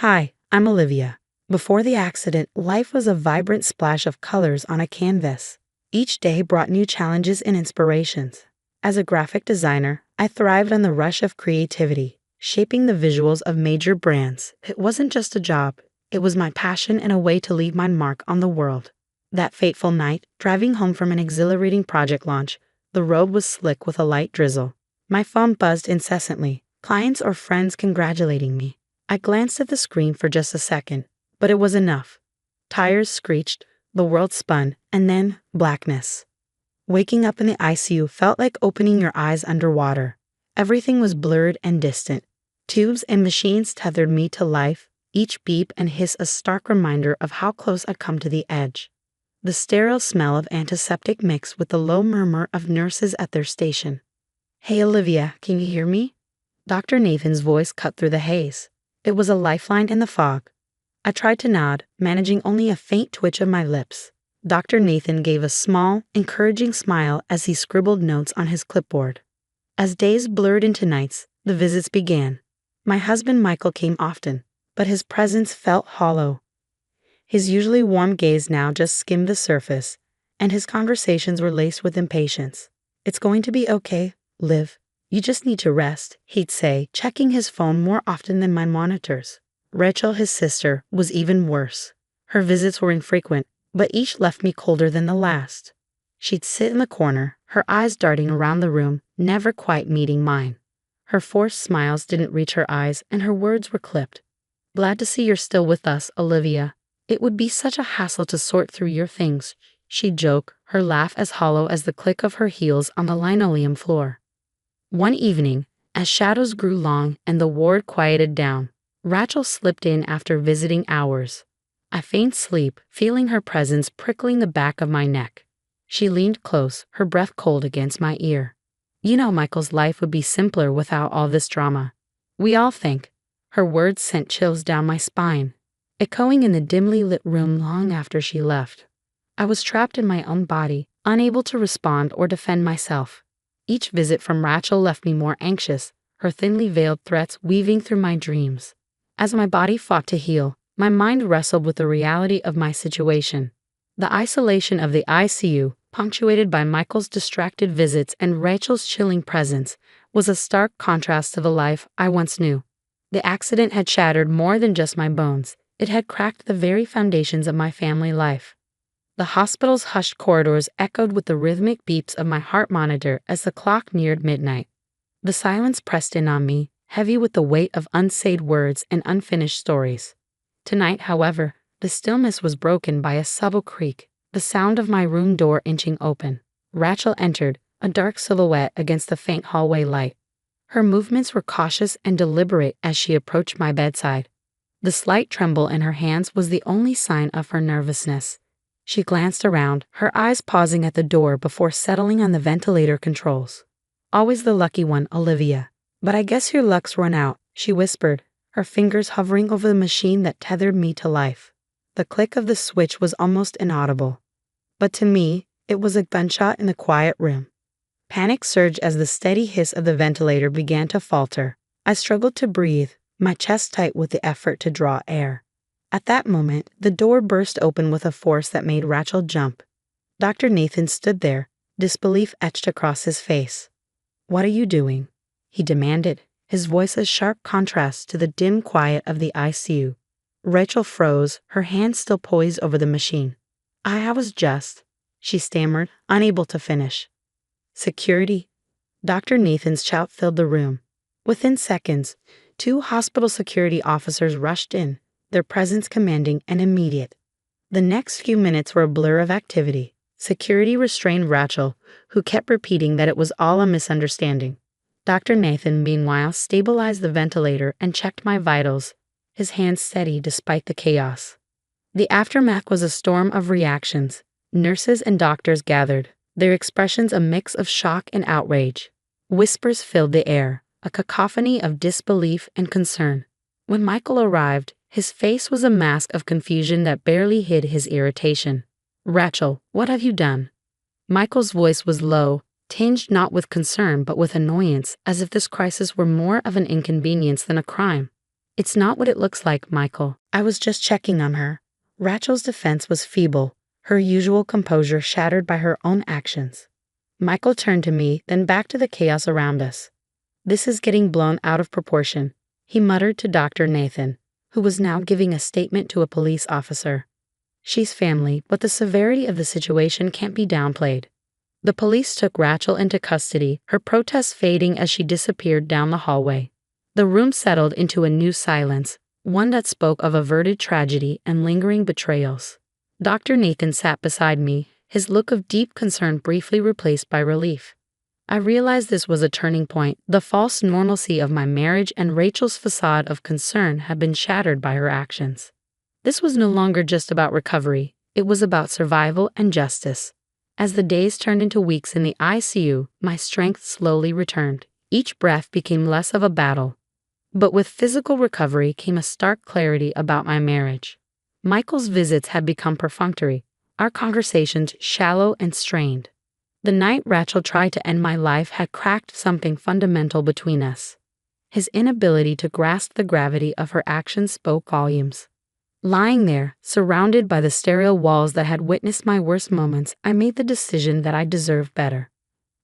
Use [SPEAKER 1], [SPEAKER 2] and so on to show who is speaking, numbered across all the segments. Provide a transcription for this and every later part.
[SPEAKER 1] Hi, I'm Olivia. Before the accident, life was a vibrant splash of colors on a canvas. Each day brought new challenges and inspirations. As a graphic designer, I thrived on the rush of creativity, shaping the visuals of major brands. It wasn't just a job, it was my passion and a way to leave my mark on the world. That fateful night, driving home from an exhilarating project launch, the road was slick with a light drizzle. My phone buzzed incessantly, clients or friends congratulating me. I glanced at the screen for just a second, but it was enough. Tires screeched, the world spun, and then blackness. Waking up in the ICU felt like opening your eyes underwater. Everything was blurred and distant. Tubes and machines tethered me to life, each beep and hiss a stark reminder of how close I'd come to the edge. The sterile smell of antiseptic mixed with the low murmur of nurses at their station. "Hey Olivia, can you hear me?" Dr. Nathan's voice cut through the haze. It was a lifeline in the fog. I tried to nod, managing only a faint twitch of my lips. Dr. Nathan gave a small, encouraging smile as he scribbled notes on his clipboard. As days blurred into nights, the visits began. My husband Michael came often, but his presence felt hollow. His usually warm gaze now just skimmed the surface, and his conversations were laced with impatience. "It's going to be okay, Liv. You just need to rest," he'd say, checking his phone more often than my monitors. Rachel, his sister, was even worse. Her visits were infrequent, but each left me colder than the last. She'd sit in the corner, her eyes darting around the room, never quite meeting mine. Her forced smiles didn't reach her eyes, and her words were clipped. "Glad to see you're still with us, Olivia. It would be such a hassle to sort through your things," she'd joke, her laugh as hollow as the click of her heels on the linoleum floor. One evening, as shadows grew long and the ward quieted down, Rachel slipped in after visiting hours. I feigned sleep, feeling her presence prickling the back of my neck. She leaned close, her breath cold against my ear. "You know Michael's life would be simpler without all this drama. We all think." Her words sent chills down my spine, echoing in the dimly lit room long after she left. I was trapped in my own body, unable to respond or defend myself. Each visit from Rachel left me more anxious, her thinly veiled threats weaving through my dreams. As my body fought to heal, my mind wrestled with the reality of my situation. The isolation of the ICU, punctuated by Michael's distracted visits and Rachel's chilling presence, was a stark contrast to the life I once knew. The accident had shattered more than just my bones. It had cracked the very foundations of my family life. The hospital's hushed corridors echoed with the rhythmic beeps of my heart monitor as the clock neared midnight. The silence pressed in on me, heavy with the weight of unsaid words and unfinished stories. Tonight, however, the stillness was broken by a subtle creak, the sound of my room door inching open. Rachel entered, a dark silhouette against the faint hallway light. Her movements were cautious and deliberate as she approached my bedside. The slight tremble in her hands was the only sign of her nervousness. She glanced around, her eyes pausing at the door before settling on the ventilator controls. "Always the lucky one, Olivia. But I guess your luck's run out," she whispered, her fingers hovering over the machine that tethered me to life. The click of the switch was almost inaudible. But to me, it was a gunshot in the quiet room. Panic surged as the steady hiss of the ventilator began to falter. I struggled to breathe, my chest tight with the effort to draw air. At that moment, the door burst open with a force that made Rachel jump. Dr. Nathan stood there, disbelief etched across his face. "What are you doing?" he demanded, his voice a sharp contrast to the dim quiet of the ICU. Rachel froze, her hands still poised over the machine. I was just," she stammered, unable to finish. "Security?" Dr. Nathan's shout filled the room. Within seconds, 2 hospital security officers rushed in, their presence commanding and immediate. The next few minutes were a blur of activity. Security restrained Rachel, who kept repeating that it was all a misunderstanding. Dr. Nathan, meanwhile, stabilized the ventilator and checked my vitals, his hands steady despite the chaos. The aftermath was a storm of reactions. Nurses and doctors gathered, their expressions a mix of shock and outrage. Whispers filled the air, a cacophony of disbelief and concern. When Michael arrived, his face was a mask of confusion that barely hid his irritation. "Rachel, what have you done?" Michael's voice was low, tinged not with concern but with annoyance, as if this crisis were more of an inconvenience than a crime. "It's not what it looks like, Michael. I was just checking on her." Rachel's defense was feeble, her usual composure shattered by her own actions. Michael turned to me, then back to the chaos around us. "This is getting blown out of proportion," he muttered to Dr. Nathan, who was now giving a statement to a police officer. "She's family, but the severity of the situation can't be downplayed." The police took Rachel into custody, her protests fading as she disappeared down the hallway. The room settled into a new silence, one that spoke of averted tragedy and lingering betrayals. Dr. Nathan sat beside me, his look of deep concern briefly replaced by relief. I realized this was a turning point. The false normalcy of my marriage and Rachel's facade of concern had been shattered by her actions. This was no longer just about recovery, it was about survival and justice. As the days turned into weeks in the ICU, my strength slowly returned. Each breath became less of a battle. But with physical recovery came a stark clarity about my marriage. Michael's visits had become perfunctory, our conversations shallow and strained. The night Rachel tried to end my life had cracked something fundamental between us. His inability to grasp the gravity of her actions spoke volumes. Lying there, surrounded by the sterile walls that had witnessed my worst moments, I made the decision that I deserved better.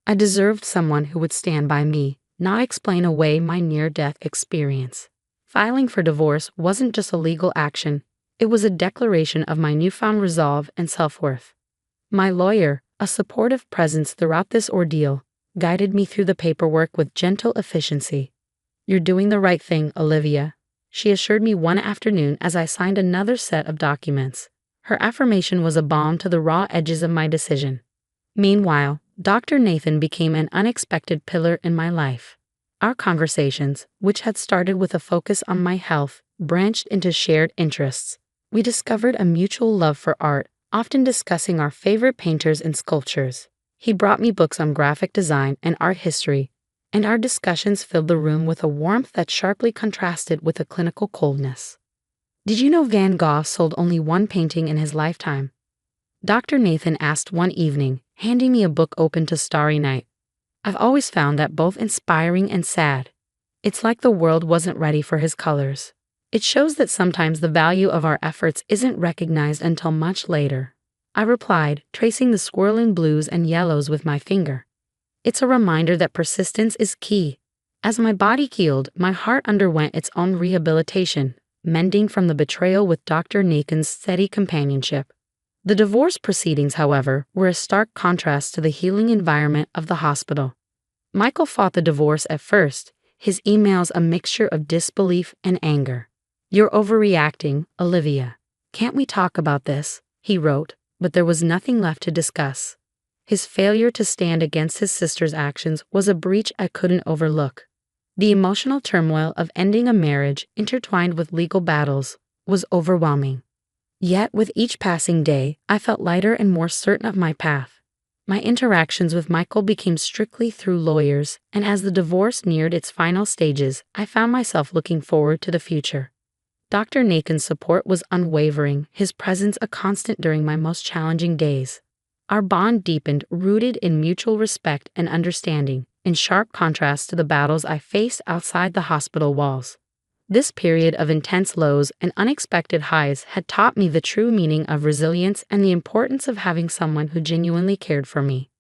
[SPEAKER 1] I deserved someone who would stand by me, not explain away my near-death experience. Filing for divorce wasn't just a legal action, it was a declaration of my newfound resolve and self-worth. My lawyer, a supportive presence throughout this ordeal, guided me through the paperwork with gentle efficiency. "You're doing the right thing, Olivia," she assured me one afternoon as I signed another set of documents. Her affirmation was a balm to the raw edges of my decision. Meanwhile, Dr. Nathan became an unexpected pillar in my life. Our conversations, which had started with a focus on my health, branched into shared interests. We discovered a mutual love for art, often discussing our favorite painters and sculptures. He brought me books on graphic design and art history, and our discussions filled the room with a warmth that sharply contrasted with a clinical coldness. "Did you know Van Gogh sold only one painting in his lifetime?" Dr. Nathan asked one evening, handing me a book open to Starry Night. "I've always found that both inspiring and sad. It's like the world wasn't ready for his colors." It shows that sometimes the value of our efforts isn't recognized until much later. I replied, tracing the swirling blues and yellows with my finger. "It's a reminder that persistence is key." As my body healed, my heart underwent its own rehabilitation, mending from the betrayal with Dr. Nathan's steady companionship. The divorce proceedings, however, were a stark contrast to the healing environment of the hospital. Michael fought the divorce at first, his emails a mixture of disbelief and anger. "You're overreacting, Olivia. Can't we talk about this?" he wrote, but there was nothing left to discuss. His failure to stand against his sister's actions was a breach I couldn't overlook. The emotional turmoil of ending a marriage, intertwined with legal battles, was overwhelming. Yet with each passing day, I felt lighter and more certain of my path. My interactions with Michael became strictly through lawyers, and as the divorce neared its final stages, I found myself looking forward to the future. Dr. Nathan's support was unwavering, his presence a constant during my most challenging days. Our bond deepened, rooted in mutual respect and understanding, in sharp contrast to the battles I faced outside the hospital walls. This period of intense lows and unexpected highs had taught me the true meaning of resilience and the importance of having someone who genuinely cared for me.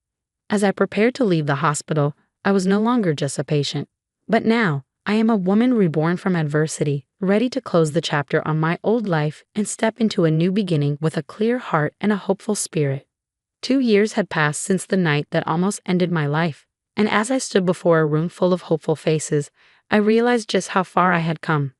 [SPEAKER 1] As I prepared to leave the hospital, I was no longer just a patient. But now, I am a woman reborn from adversity, ready to close the chapter on my old life and step into a new beginning with a clear heart and a hopeful spirit. 2 years had passed since the night that almost ended my life, and as I stood before a room full of hopeful faces, I realized just how far I had come.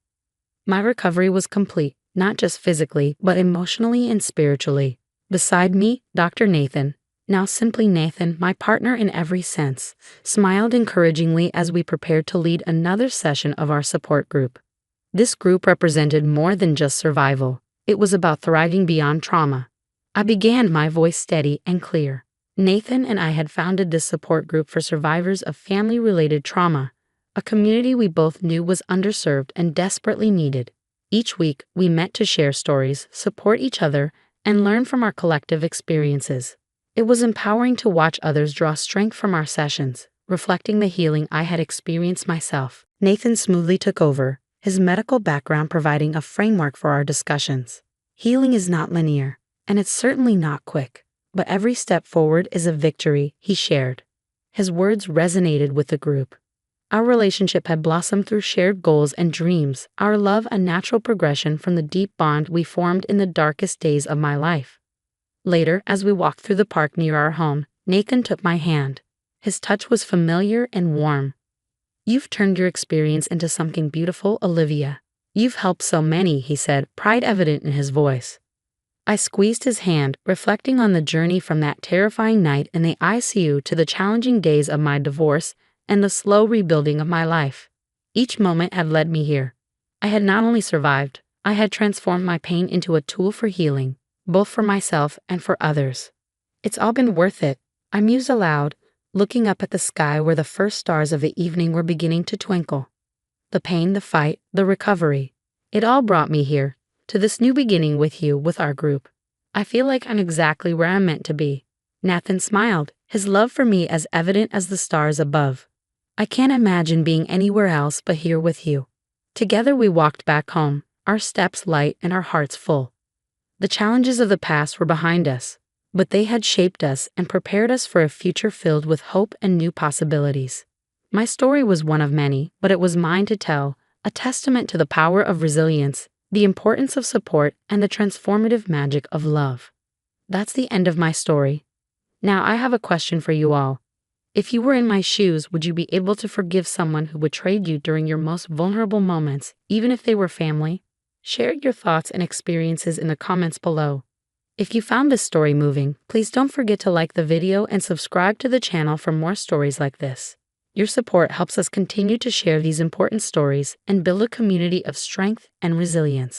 [SPEAKER 1] My recovery was complete, not just physically, but emotionally and spiritually. Beside me, Dr. Nathan, now simply Nathan, my partner in every sense, smiled encouragingly as we prepared to lead another session of our support group. This group represented more than just survival. It was about thriving beyond trauma. I began, my voice steady and clear. Nathan and I had founded this support group for survivors of family-related trauma, a community we both knew was underserved and desperately needed. Each week, we met to share stories, support each other, and learn from our collective experiences. It was empowering to watch others draw strength from our sessions, reflecting the healing I had experienced myself. Nathan smoothly took over, his medical background providing a framework for our discussions. Healing is not linear, and it's certainly not quick, but every step forward is a victory, he shared. His words resonated with the group. Our relationship had blossomed through shared goals and dreams, our love a natural progression from the deep bond we formed in the darkest days of my life. Later, as we walked through the park near our home, Nathan took my hand. His touch was familiar and warm. "You've turned your experience into something beautiful, Olivia. You've helped so many," he said, pride evident in his voice. I squeezed his hand, reflecting on the journey from that terrifying night in the ICU to the challenging days of my divorce and the slow rebuilding of my life. Each moment had led me here. I had not only survived, I had transformed my pain into a tool for healing, both for myself and for others. "It's all been worth it," I mused aloud, looking up at the sky where the first stars of the evening were beginning to twinkle. The pain, the fight, the recovery. It all brought me here, to this new beginning with you, with our group. I feel like I'm exactly where I'm meant to be. Nathan smiled, his love for me as evident as the stars above. I can't imagine being anywhere else but here with you. Together we walked back home, our steps light and our hearts full. The challenges of the past were behind us, but they had shaped us and prepared us for a future filled with hope and new possibilities. My story was one of many, but it was mine to tell, a testament to the power of resilience, the importance of support, and the transformative magic of love. That's the end of my story. Now I have a question for you all. If you were in my shoes, would you be able to forgive someone who betrayed you during your most vulnerable moments, even if they were family? Share your thoughts and experiences in the comments below. If you found this story moving, please don't forget to like the video and subscribe to the channel for more stories like this. Your support helps us continue to share these important stories and build a community of strength and resilience.